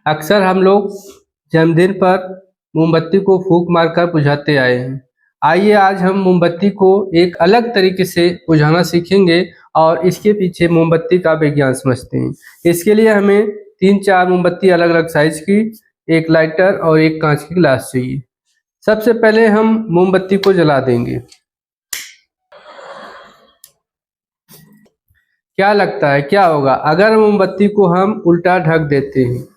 अक्सर हम लोग जन्मदिन पर मोमबत्ती को फूंक मारकर बुझाते आए हैं। आइए आज हम मोमबत्ती को एक अलग तरीके से बुझाना सीखेंगे और इसके पीछे मोमबत्ती का विज्ञान समझते हैं। इसके लिए हमें 3-4 मोमबत्ती अलग अलग साइज की, एक लाइटर और एक कांच की गिलास चाहिए। सबसे पहले हम मोमबत्ती को जला देंगे। क्या लगता है क्या होगा अगर मोमबत्ती को हम उल्टा ढक देते हैं?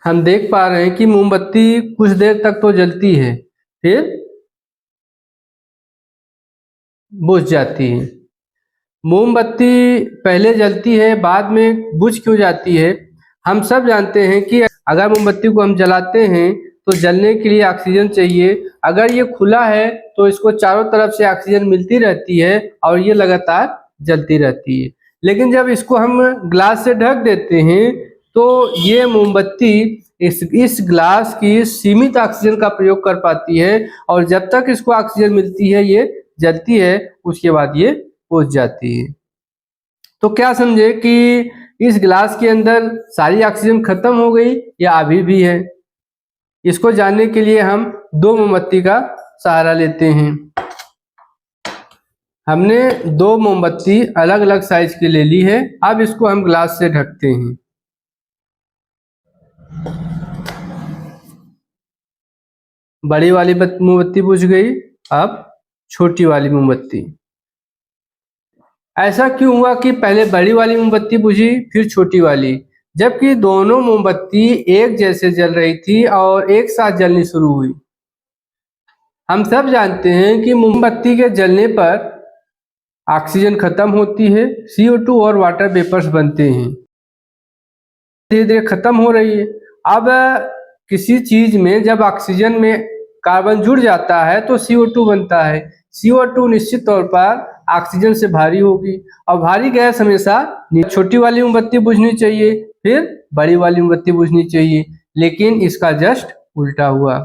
हम देख पा रहे हैं कि मोमबत्ती कुछ देर तक तो जलती है, फिर बुझ जाती है। मोमबत्ती पहले जलती है, बाद में बुझ क्यों जाती है? हम सब जानते हैं कि अगर मोमबत्ती को हम जलाते हैं तो जलने के लिए ऑक्सीजन चाहिए। अगर ये खुला है तो इसको चारों तरफ से ऑक्सीजन मिलती रहती है और ये लगातार जलती रहती है। लेकिन जब इसको हम ग्लास से ढक देते हैं तो ये मोमबत्ती इस ग्लास की सीमित ऑक्सीजन का प्रयोग कर पाती है और जब तक इसको ऑक्सीजन मिलती है ये जलती है, उसके बाद ये बुझ जाती है। तो क्या समझे कि इस गिलास के अंदर सारी ऑक्सीजन खत्म हो गई या अभी भी है? इसको जानने के लिए हम 2 मोमबत्ती का सहारा लेते हैं। हमने 2 मोमबत्ती अलग अलग साइज की ले ली है। अब इसको हम ग्लास से ढकते हैं। बड़ी वाली मोमबत्ती बुझ गई, अब छोटी वाली मोमबत्ती। ऐसा क्यों हुआ कि पहले बड़ी वाली मोमबत्ती बुझी फिर छोटी वाली, जबकि दोनों मोमबत्ती एक जैसे जल रही थी और एक साथ जलनी शुरू हुई? हम सब जानते हैं कि मोमबत्ती के जलने पर ऑक्सीजन खत्म होती है, CO2 और वाटर वेपर्स बनते हैं, धीरे धीरे खत्म हो रही है। अब किसी चीज में जब ऑक्सीजन में कार्बन जुड़ जाता है तो CO2 बनता है। CO2 निश्चित तौर पर ऑक्सीजन से भारी होगी और भारी गैस हमेशा छोटी वाली मोमबत्ती बुझनी चाहिए, फिर बड़ी वाली मोमबत्ती बुझनी चाहिए, लेकिन इसका जस्ट उल्टा हुआ।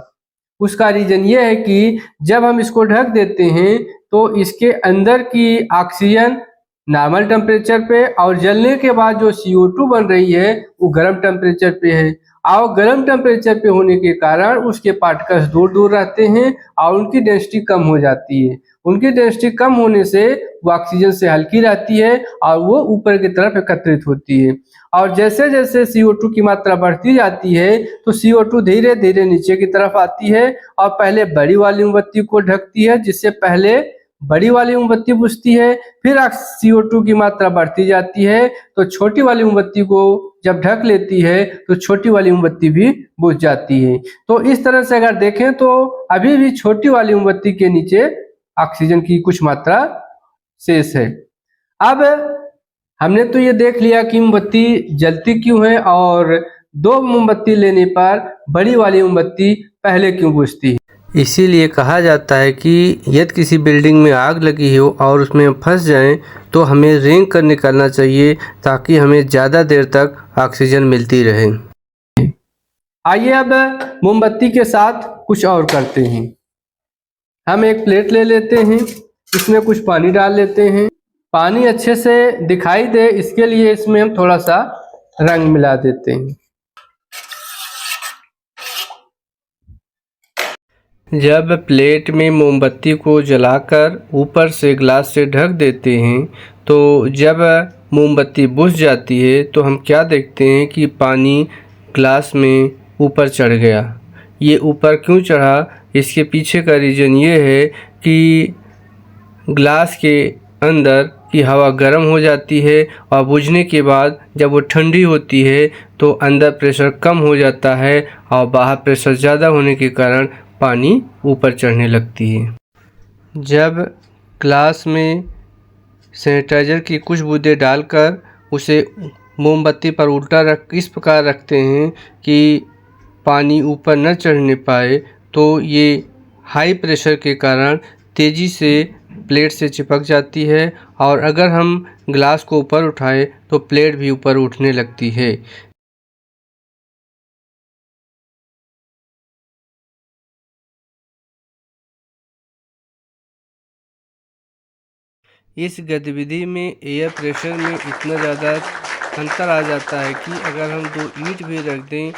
उसका रीजन ये है कि जब हम इसको ढक देते हैं तो इसके अंदर की ऑक्सीजन नॉर्मल टेम्परेचर पे और जलने के बाद जो CO2 बन रही है वो गर्म टेम्परेचर पे है और गर्म टेम्परेचर पे होने के कारण उसके पार्टिकल्स दूर दूर रहते हैं और उनकी डेंसिटी कम हो जाती है। उनकी डेंसिटी कम होने से वो ऑक्सीजन से हल्की रहती है और वो ऊपर की तरफ एकत्रित होती है और जैसे जैसे CO2 की मात्रा बढ़ती जाती है तो CO2 धीरे धीरे नीचे की तरफ आती है और पहले बड़ी वाली मोमबत्ती को ढकती है, जिससे पहले बड़ी वाली मोमबत्ती बुझती है, फिर CO2 की मात्रा बढ़ती जाती है तो छोटी वाली मोमबत्ती को जब ढक लेती है तो छोटी वाली मोमबत्ती भी बुझ जाती है। तो इस तरह से अगर देखें तो अभी भी छोटी वाली मोमबत्ती के नीचे ऑक्सीजन की कुछ मात्रा शेष है। अब हमने तो ये देख लिया कि मोमबत्ती जलती क्यों है और 2 मोमबत्ती लेने पर बड़ी वाली मोमबत्ती पहले क्यों बुझती है। इसीलिए कहा जाता है कि यदि किसी बिल्डिंग में आग लगी हो और उसमें फंस जाएं तो हमें रेंग कर निकलना चाहिए ताकि हमें ज़्यादा देर तक ऑक्सीजन मिलती रहे। आइए अब मोमबत्ती के साथ कुछ और करते हैं। हम एक प्लेट ले लेते हैं, इसमें कुछ पानी डाल लेते हैं। पानी अच्छे से दिखाई दे इसके लिए इसमें हम थोड़ा सा रंग मिला देते हैं। जब प्लेट में मोमबत्ती को जलाकर ऊपर से ग्लास से ढक देते हैं तो जब मोमबत्ती बुझ जाती है तो हम क्या देखते हैं कि पानी ग्लास में ऊपर चढ़ गया। ये ऊपर क्यों चढ़ा, इसके पीछे का रीज़न ये है कि ग्लास के अंदर की हवा गर्म हो जाती है और बुझने के बाद जब वो ठंडी होती है तो अंदर प्रेशर कम हो जाता है और बाहर प्रेशर ज़्यादा होने के कारण पानी ऊपर चढ़ने लगती है। जब ग्लास में सैनिटाइज़र की कुछ बूंदें डालकर उसे मोमबत्ती पर उल्टा इस प्रकार रखते हैं कि पानी ऊपर न चढ़ने पाए तो ये हाई प्रेशर के कारण तेज़ी से प्लेट से चिपक जाती है और अगर हम ग्लास को ऊपर उठाएं तो प्लेट भी ऊपर उठने लगती है। इस गतिविधि में एयर प्रेशर में इतना ज़्यादा अंतर आ जाता है कि अगर हम 2 ईंट भी रख दें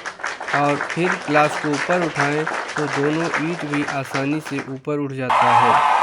और फिर ग्लास को ऊपर उठाएं तो दोनों ईंट भी आसानी से ऊपर उठ जाता है।